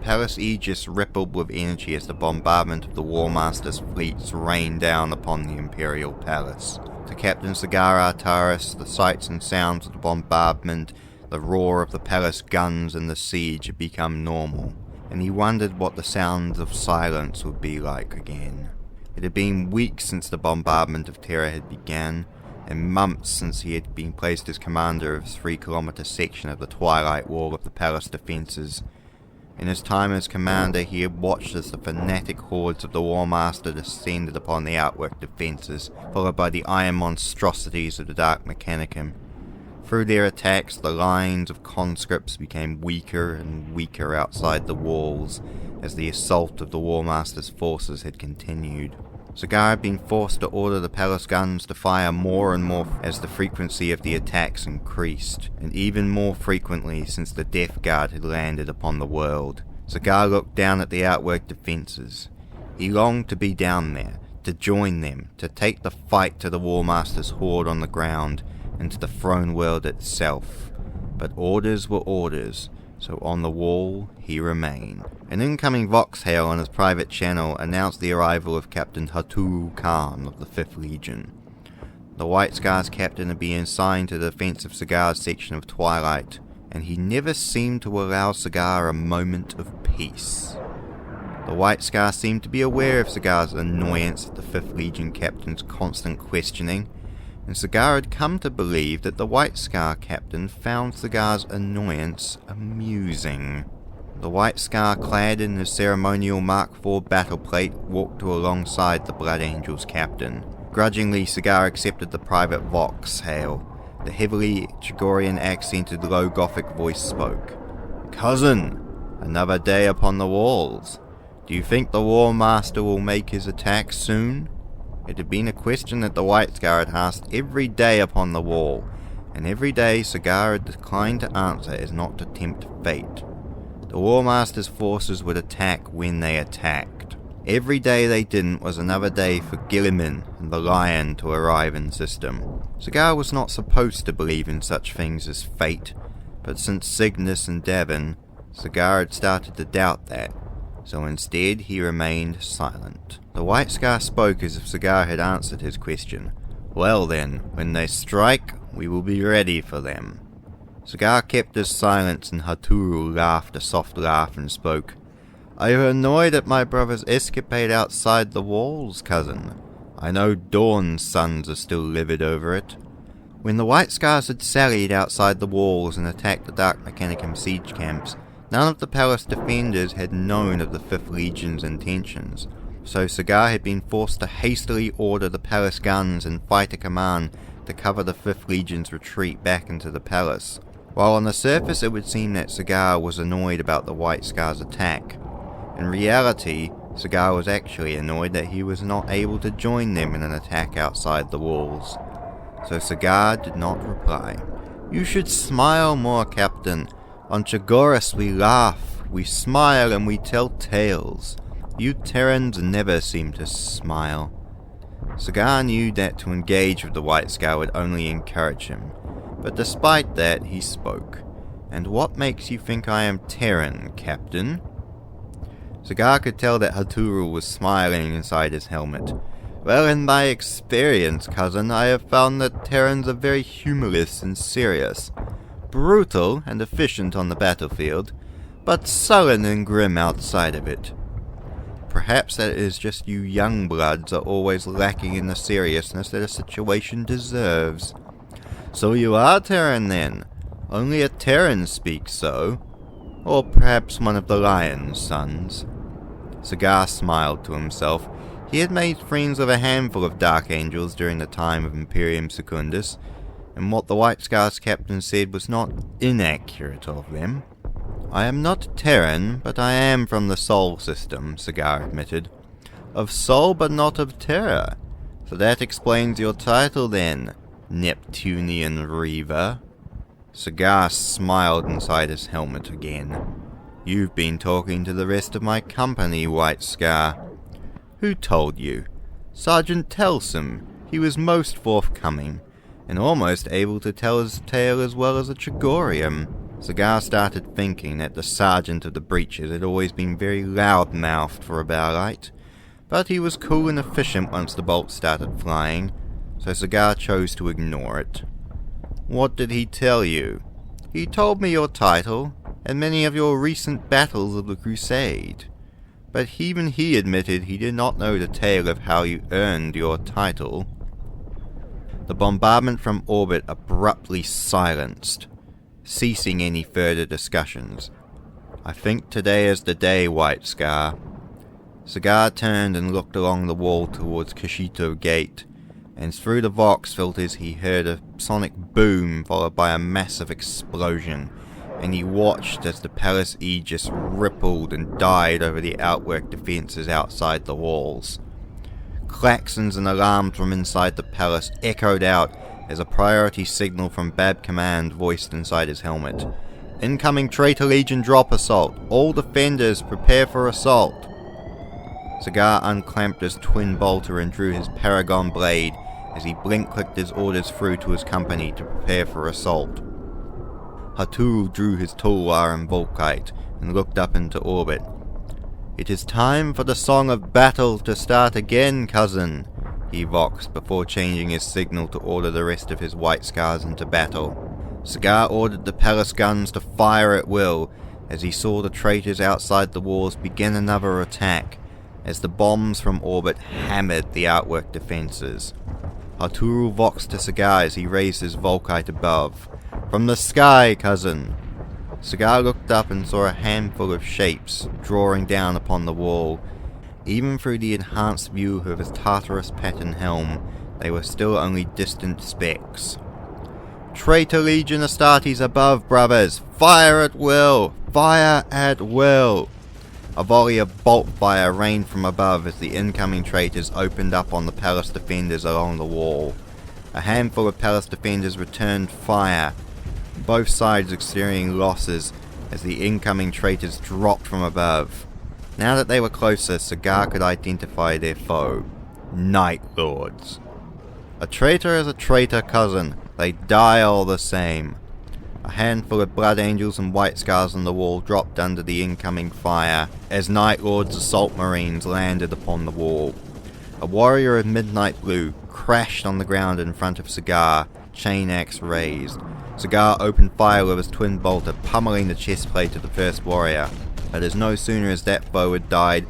palace aegis rippled with energy as the bombardment of the Warmaster's fleets rained down upon the Imperial Palace. To Captain Segar Artarus, the sights and sounds of the bombardment, the roar of the palace guns and the siege had become normal, and he wondered what the sounds of silence would be like again. It had been weeks since the bombardment of Terra had begun, and months since he had been placed as commander of a 3-kilometer section of the Twilight Wall of the palace defences. In his time as commander, he had watched as the fanatic hordes of the Warmaster descended upon the outwork defences, followed by the iron monstrosities of the Dark Mechanicum. Through their attacks, the lines of conscripts became weaker and weaker outside the walls, as the assault of the Warmaster's forces had continued. Segar had been forced to order the palace guns to fire more and more as the frequency of the attacks increased, and even more frequently since the Death Guard had landed upon the world. Segar looked down at the outwork defences. He longed to be down there, to join them, to take the fight to the Warmaster's horde on the ground, and to the throne world itself. But orders were orders, so on the wall he remained. An incoming voxhail on his private channel announced the arrival of Captain Hartural of the 5th Legion. The White Scar's captain had been assigned to the defense of Segar's section of Twilight, and he never seemed to allow Segar a moment of peace. The White Scar seemed to be aware of Segar's annoyance at the 5th Legion captain's constant questioning, and Segar had come to believe that the White Scar captain found Segar's annoyance amusing. The White Scar, clad in his ceremonial Mark IV battle plate, walked to alongside the Blood Angel's captain. Grudgingly, Segar accepted the private vox hail. The heavily Chagorian accented low Gothic voice spoke. "Cousin, another day upon the walls. Do you think the Warmaster will make his attack soon?" It had been a question that the White Scar had asked every day upon the wall, and every day Segar had declined to answer as not to tempt fate. The Warmaster's forces would attack when they attacked. Every day they didn't was another day for Gilliman and the Lion to arrive in system. Segar was not supposed to believe in such things as fate, but since Cygnus and Davin, Segar had started to doubt that, so instead he remained silent. The White Scar spoke as if Segar had answered his question. "Well then, when they strike, we will be ready for them." Segar kept his silence, and Hartural laughed a soft laugh and spoke. "Are you annoyed at my brother's escapade outside the walls, cousin? I know Dawn's sons are still livid over it." When the White Scars had sallied outside the walls and attacked the Dark Mechanicum siege camps, none of the palace defenders had known of the 5th Legion's intentions, so Segar had been forced to hastily order the palace guns and fighter command to cover the 5th Legion's retreat back into the palace. While on the surface it would seem that Segar was annoyed about the White Scar's attack, in reality, Segar was actually annoyed that he was not able to join them in an attack outside the walls. So Segar did not reply. "You should smile more, Captain. On Chagoras we laugh, we smile and we tell tales. You Terrans never seem to smile." Segar knew that to engage with the White Scar would only encourage him, but despite that he spoke. "And what makes you think I am Terran, Captain?" Segar could tell that Hartural was smiling inside his helmet. "Well, in my experience, cousin, I have found that Terrans are very humorless and serious. Brutal and efficient on the battlefield, but sullen and grim outside of it. Perhaps that is just you young bloods are always lacking in the seriousness that a situation deserves." "So you are Terran then? Only a Terran speaks so? Or perhaps one of the Lion's sons?" Segar smiled to himself. He had made friends with a handful of Dark Angels during the time of Imperium Secundus, and what the White Scar's captain said was not inaccurate of them. "I am not Terran, but I am from the Sol system," Segar admitted. "Of Sol, but not of Terra. So that explains your title then, Neptunian Reaver." Segar smiled inside his helmet again. "You've been talking to the rest of my company, White Scar." "Who told you?" "Sergeant Telsum. He was most forthcoming, and almost able to tell his tale as well as a Chagorium." Segar started thinking that the sergeant of the breaches had always been very loud-mouthed for a Bowlight, but he was cool and efficient once the bolts started flying, so Segar chose to ignore it. "What did he tell you?" "He told me your title, and many of your recent battles of the Crusade. But even he admitted he did not know the tale of how you earned your title." The bombardment from orbit abruptly silenced, ceasing any further discussions. "I think today is the day, White Scar." Segar turned and looked along the wall towards Kashito Gate, and through the Vox filters he heard a sonic boom followed by a massive explosion, and he watched as the palace aegis rippled and died over the outwork defences outside the walls. Klaxons and alarms from inside the palace echoed out as a priority signal from Bab Command voiced inside his helmet. "Incoming Traitor Legion drop assault. All defenders prepare for assault." Segar unclamped his twin bolter and drew his Paragon blade as he blink-clicked his orders through to his company to prepare for assault. Hartural drew his Tulwar and Volkite and looked up into orbit. "It is time for the song of battle to start again, cousin," he voxed before changing his signal to order the rest of his White Scars into battle. Segar ordered the palace guns to fire at will as he saw the traitors outside the walls begin another attack as the bombs from orbit hammered the outwork defences. Hartural voxed to Segar as he raised his Volkite above. "From the sky, cousin!" Segar looked up and saw a handful of shapes drawing down upon the wall. Even through the enhanced view of his Tartarus pattern helm, they were still only distant specks. "Traitor Legion Astartes above, brothers! Fire at will! Fire at will!" A volley of bolt fire rained from above as the incoming traitors opened up on the palace defenders along the wall. A handful of palace defenders returned fire, both sides experiencing losses as the incoming traitors dropped from above. Now that they were closer, Segar could identify their foe. Night Lords. A traitor is a traitor, cousin. They die all the same. A handful of Blood Angels and White Scars on the wall dropped under the incoming fire as Night Lord's assault marines landed upon the wall. A warrior of Midnight Blue crashed on the ground in front of Segar, chain axe raised. Segar opened fire with his twin bolter, pummeling the chestplate of the first warrior. But as no sooner as that foe had died,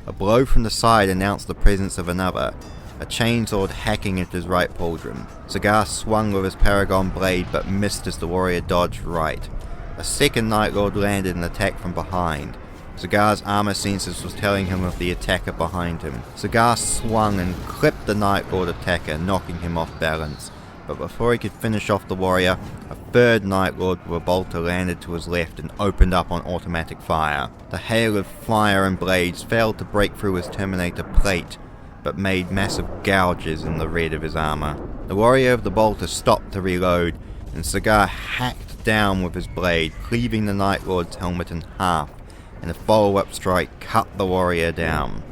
a blow from the side announced the presence of another, a chainsword hacking at his right pauldron. Segar swung with his Paragon blade but missed as the warrior dodged right. A second Night Lord landed and attacked from behind. Segar's armor sensors was telling him of the attacker behind him. Segar swung and clipped the Night Lord attacker, knocking him off balance. But before he could finish off the warrior, a third Night Lord with a bolter landed to his left and opened up on automatic fire. The hail of fire and blades failed to break through his Terminator plate, but made massive gouges in the red of his armor. The warrior of the bolter stopped to reload, and Segar hacked down with his blade, cleaving the Night Lord's helmet in half, and a follow-up strike cut the warrior down.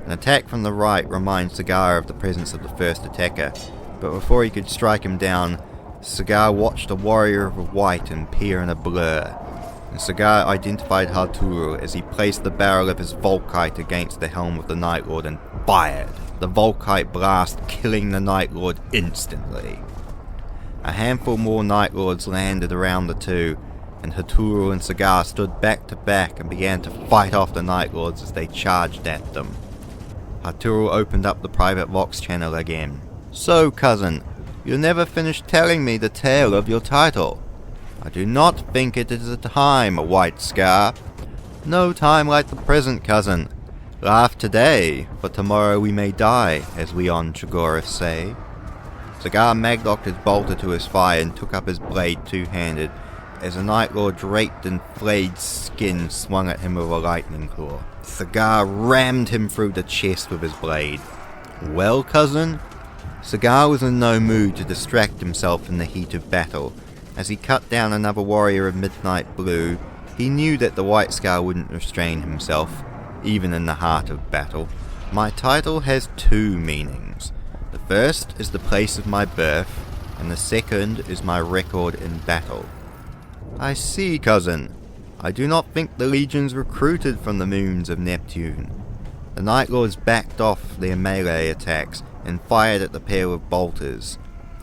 An attack from the right reminded Segar of the presence of the first attacker, but before he could strike him down, Segar watched a warrior of white appear in a blur, and Segar identified Hartural as he placed the barrel of his Volkite against the helm of the Night Lord and fired, the Volkite blast killing the Night Lord instantly. A handful more Night Lords landed around the two, and Hartural and Segar stood back to back and began to fight off the Night Lords as they charged at them. Hartural opened up the private Vox channel again. "So, cousin, you never finished telling me the tale of your title. I do not think it is a time, White Scar. No time like the present, cousin. Laugh today, for tomorrow we may die, as we on Chagoris say." Segar maglocked his bolter to his thigh and took up his blade two-handed, as a Night Lord draped in flayed skin swung at him with a lightning claw. Segar rammed him through the chest with his blade. "Well, cousin?" Segar was in no mood to distract himself in the heat of battle. As he cut down another warrior of Midnight Blue, he knew that the White Scar wouldn't restrain himself, even in the heart of battle. "My title has two meanings. The first is the place of my birth, and the second is my record in battle." I see, cousin. I do not think the legions recruited from the moons of Neptune. The Night Lords backed off their melee attacks and fired at the pair of bolters.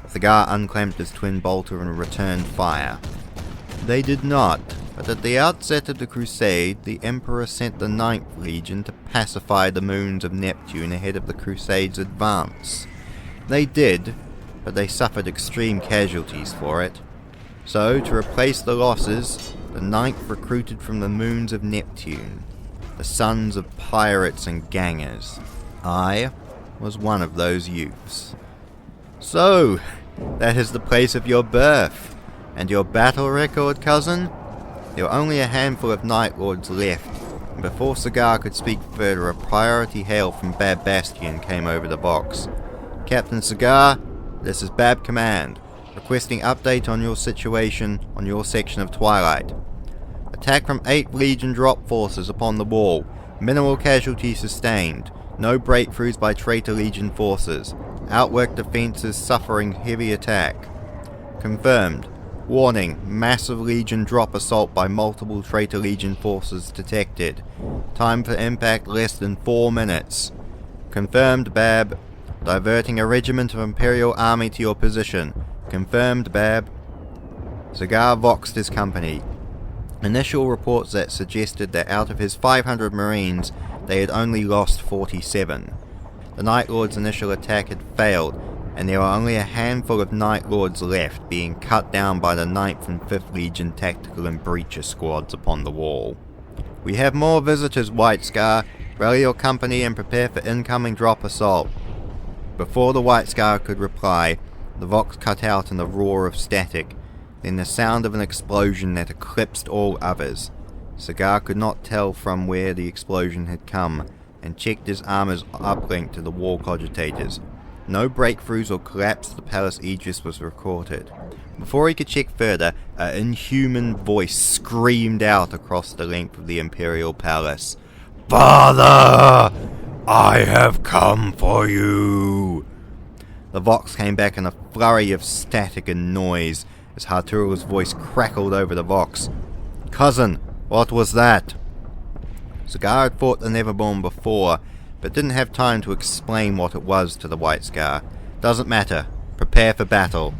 Segar unclamped his twin bolter and returned fire. They did not, but at the outset of the crusade, the Emperor sent the Ninth Legion to pacify the moons of Neptune ahead of the crusade's advance. They did, but they suffered extreme casualties for it. So, to replace the losses, the Ninth recruited from the moons of Neptune, the sons of pirates and gangers. I was one of those youths. So, that is the place of your birth, and your battle record, cousin? There were only a handful of Night Lords left, and before Segar could speak further, a priority hail from Bab Bastion came over the box. Captain Segar, this is Bab Command, requesting update on your situation on your section of Twilight. Attack from 8th Legion drop forces upon the wall. Minimal casualties sustained. No breakthroughs by Traitor Legion forces. Outwork defenses suffering heavy attack. Confirmed. Warning, massive Legion drop assault by multiple Traitor Legion forces detected. Time for impact less than 4 minutes. Confirmed, Bab. Diverting a regiment of Imperial Army to your position. Confirmed, Bab. Segar voxed his company. Initial reports that suggested that out of his 500 Marines, they had only lost 47. The Night Lord's initial attack had failed, and there were only a handful of Night Lords left, being cut down by the 9th and 5th Legion tactical and breacher squads upon the wall. We have more visitors, White Scar. Rally your company and prepare for incoming drop assault. Before the White Scar could reply, the Vox cut out in a roar of static, then the sound of an explosion that eclipsed all others. Segar could not tell from where the explosion had come, and checked his armor's uplink to the wall cogitators. No breakthroughs or collapse of the palace aegis was recorded. Before he could check further, an inhuman voice screamed out across the length of the Imperial Palace. "Father! I have come for you!" The Vox came back in a flurry of static and noise, as Hartural's voice crackled over the Vox. "Cousin, what was that?" Segar had fought the Neverborn before, but didn't have time to explain what it was to the White Scar. "Doesn't matter. Prepare for battle."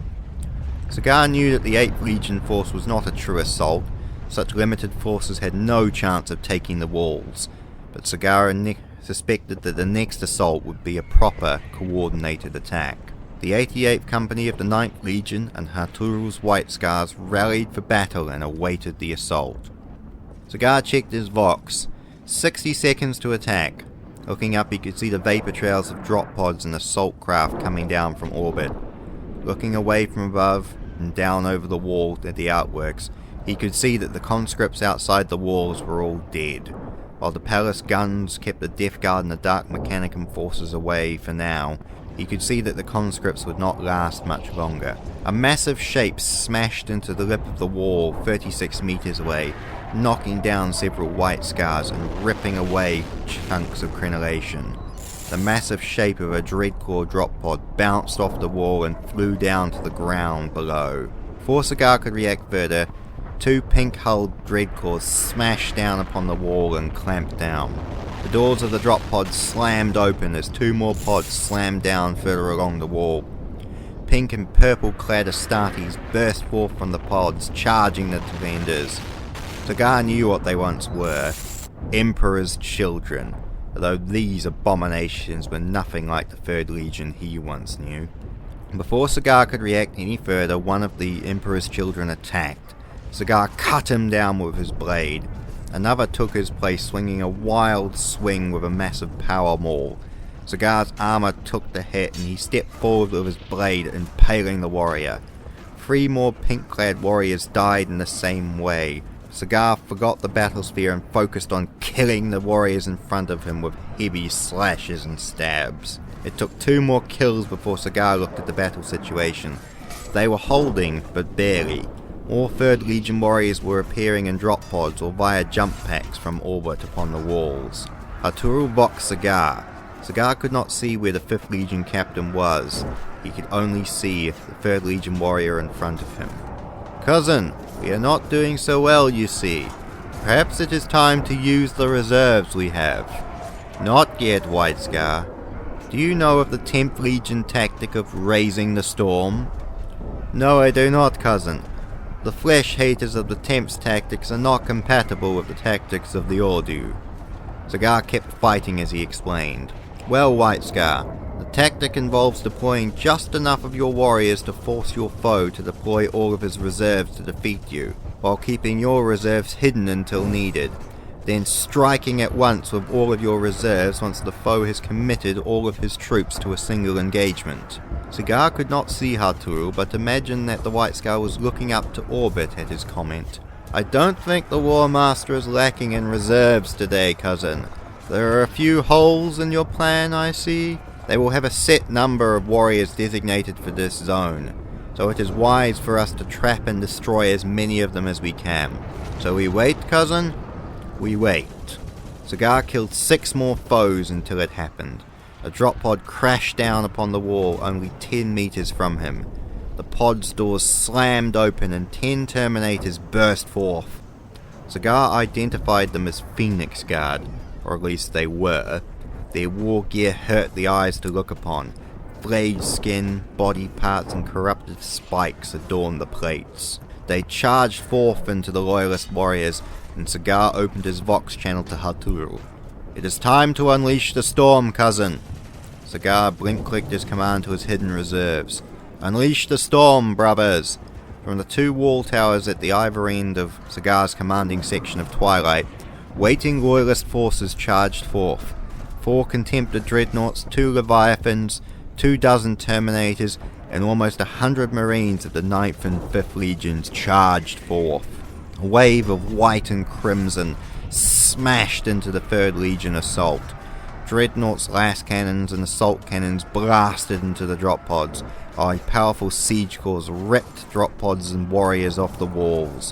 Segar knew that the 8th Legion force was not a true assault. Such limited forces had no chance of taking the walls, but Segar suspected that the next assault would be a proper, coordinated attack. The 88th Company of the 9th Legion and Hartural's White Scars rallied for battle and awaited the assault. Segar checked his Vox. 60 seconds to attack. Looking up, he could see the vapor trails of drop pods and assault craft coming down from orbit. Looking away from above and down over the wall at the outworks, he could see that the conscripts outside the walls were all dead, while the palace guns kept the Death Guard and the Dark Mechanicum forces away for now. He could see that the conscripts would not last much longer. A massive shape smashed into the lip of the wall 36 meters away, knocking down several White Scars and ripping away chunks of crenellation. The massive shape of a Dreadclaw drop pod bounced off the wall and flew down to the ground below. Before Segar could react further, 2 pink-hulled Dreadclaws smashed down upon the wall and clamped down. The doors of the drop pods slammed open as 2 more pods slammed down further along the wall. Pink and purple-clad Astartes burst forth from the pods, charging the defenders. Segar knew what they once were: Emperor's children, although these abominations were nothing like the 3rd Legion he once knew. Before Segar could react any further, one of the Emperor's children attacked. Segar cut him down with his blade. Another took his place, swinging a wild swing with a massive power maul. Segar's armor took the hit, and he stepped forward with his blade, impaling the warrior. 3 more pink-clad warriors died in the same way. Segar forgot the battle sphere and focused on killing the warriors in front of him with heavy slashes and stabs. It took 2 more kills before Segar looked at the battle situation. They were holding, but barely. More 3rd Legion warriors were appearing in drop pods or via jump packs from orbit upon the walls. Hartural voxed Segar. Segar could not see where the 5th Legion captain was. He could only see the 3rd Legion warrior in front of him. "Cousin, We are not doing so well, you see. Perhaps it is time to use the reserves we have. Not yet, White Scar. Do you know of the 10th Legion tactic of raising the storm? No, I do not, cousin. The flesh haters of the 10th's tactics are not compatible with the tactics of the Ordu. Segar kept fighting as he explained. Well, White Scar, the tactic involves deploying just enough of your warriors to force your foe to deploy all of his reserves to defeat you, while keeping your reserves hidden until needed, then striking at once with all of your reserves once the foe has committed all of his troops to a single engagement. Segar could not see Hartural, but imagined that the White Scar was looking up to orbit at his comment. I don't think the Warmaster is lacking in reserves today, cousin. There are a few holes in your plan, I see. They will have a set number of warriors designated for this zone, so it is wise for us to trap and destroy as many of them as we can. So we wait, cousin? We wait. Segar killed 6 more foes until it happened. A drop pod crashed down upon the wall only 10 meters from him. The pod's doors slammed open and 10 Terminators burst forth. Segar identified them as Phoenix Guard, or at least they were. Their war gear hurt the eyes to look upon. Flayed skin, body parts and corrupted spikes adorned the plates. They charged forth into the Loyalist warriors, and Segar opened his Vox channel to Hartural. It is time to unleash the storm, cousin. Segar blink-clicked his command to his hidden reserves. Unleash the storm, brothers! From the 2 wall towers at the either end of Segar's commanding section of Twilight, waiting Loyalist forces charged forth. 4 contempted dreadnoughts, 2 leviathans, 24 Terminators, and almost 100 Marines of the 9th and 5th Legions charged forth. A wave of white and crimson smashed into the 3rd Legion assault. Dreadnoughts, las cannons, and assault cannons blasted into the drop pods, while powerful siege corps ripped drop pods and warriors off the walls,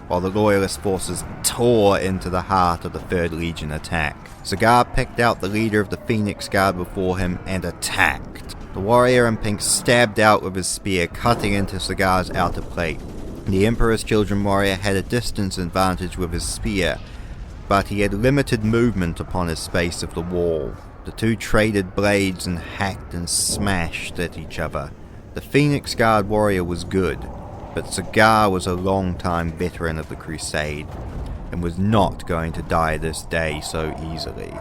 while the Loyalist forces tore into the heart of the 3rd Legion attack. Segar picked out the leader of the Phoenix Guard before him and attacked. The warrior in pink stabbed out with his spear, cutting into Segar's outer plate. The Emperor's Children warrior had a distance advantage with his spear, but he had limited movement upon his space of the wall. The 2 traded blades and hacked and smashed at each other. The Phoenix Guard warrior was good, but Segar was a long-time veteran of the Crusade, and was not going to die this day so easily.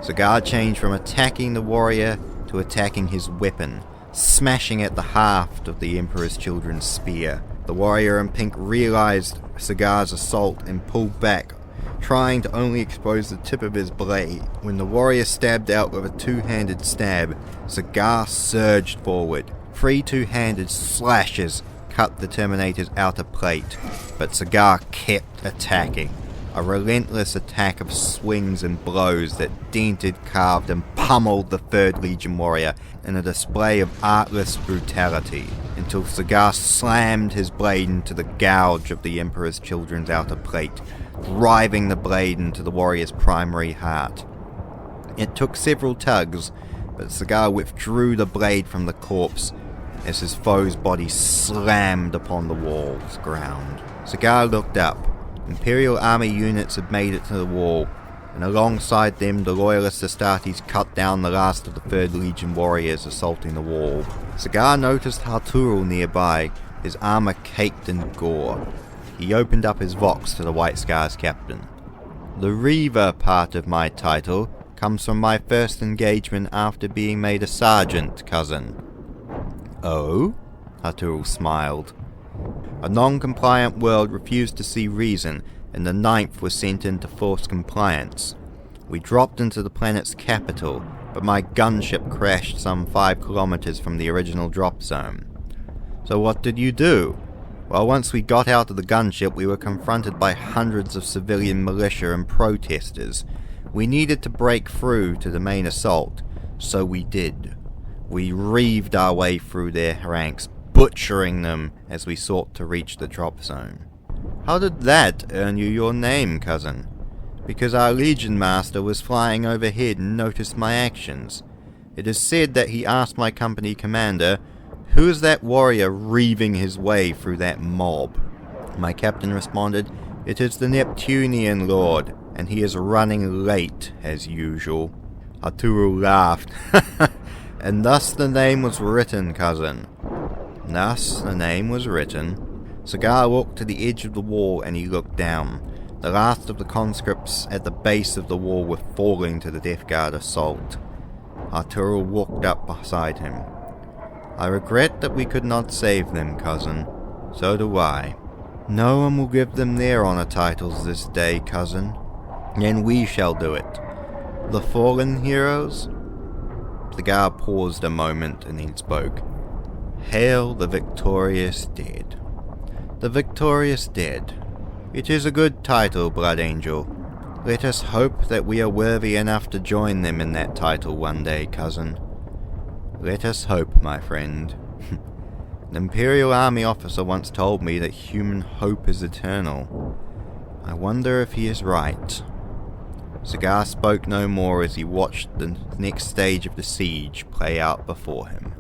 Segar changed from attacking the warrior to attacking his weapon, smashing at the haft of the Emperor's Children's spear. The warrior in pink realized Segar's assault and pulled back, trying to only expose the tip of his blade. When the warrior stabbed out with a 2-handed stab, Segar surged forward. 3 2-handed slashes cut the Terminator's outer plate, but Segar kept attacking. A relentless attack of swings and blows that dented, carved and pummeled the 3rd Legion warrior in a display of artless brutality, until Segar slammed his blade into the gouge of the Emperor's Children's outer plate, driving the blade into the warrior's primary heart. It took several tugs, but Segar withdrew the blade from the corpse as his foe's body slammed upon the wall's ground. Segar looked up. Imperial army units had made it to the wall, and alongside them the Loyalist Astartes cut down the last of the 3rd Legion warriors assaulting the wall. Segar noticed Hartural nearby, his armor caked in gore. He opened up his Vox to the White Scar's captain. The Reaver part of my title comes from my first engagement after being made a sergeant, cousin. Oh? Hartural smiled. A non-compliant world refused to see reason, and the 9th was sent in to force compliance. We dropped into the planet's capital, but my gunship crashed some 5 kilometers from the original drop zone. So what did you do? Well, once we got out of the gunship, we were confronted by hundreds of civilian militia and protesters. We needed to break through to the main assault, so we did. We reaved our way through their ranks, butchering them as we sought to reach the drop zone. How did that earn you your name, cousin? Because our Legion Master was flying overhead and noticed my actions. It is said that he asked my company commander, "Who is that warrior reaving his way through that mob?" My captain responded, "It is the Neptunian Lord, and he is running late, as usual." Hartural laughed. "And thus the name was written, cousin." Thus the name was written. Segar walked to the edge of the wall and he looked down. The last of the conscripts at the base of the wall were falling to the Death Guard assault. Hartural walked up beside him. "I regret that we could not save them, cousin. So do I. No one will give them their honor titles this day, cousin. And we shall do it. The fallen heroes?" The guard paused a moment and then spoke. "Hail the victorious dead." "The victorious dead. It is a good title, Blood Angel. Let us hope that we are worthy enough to join them in that title one day, cousin. Let us hope, my friend. An Imperial Army officer once told me that human hope is eternal. I wonder if he is right." Segar spoke no more as he watched the next stage of the siege play out before him.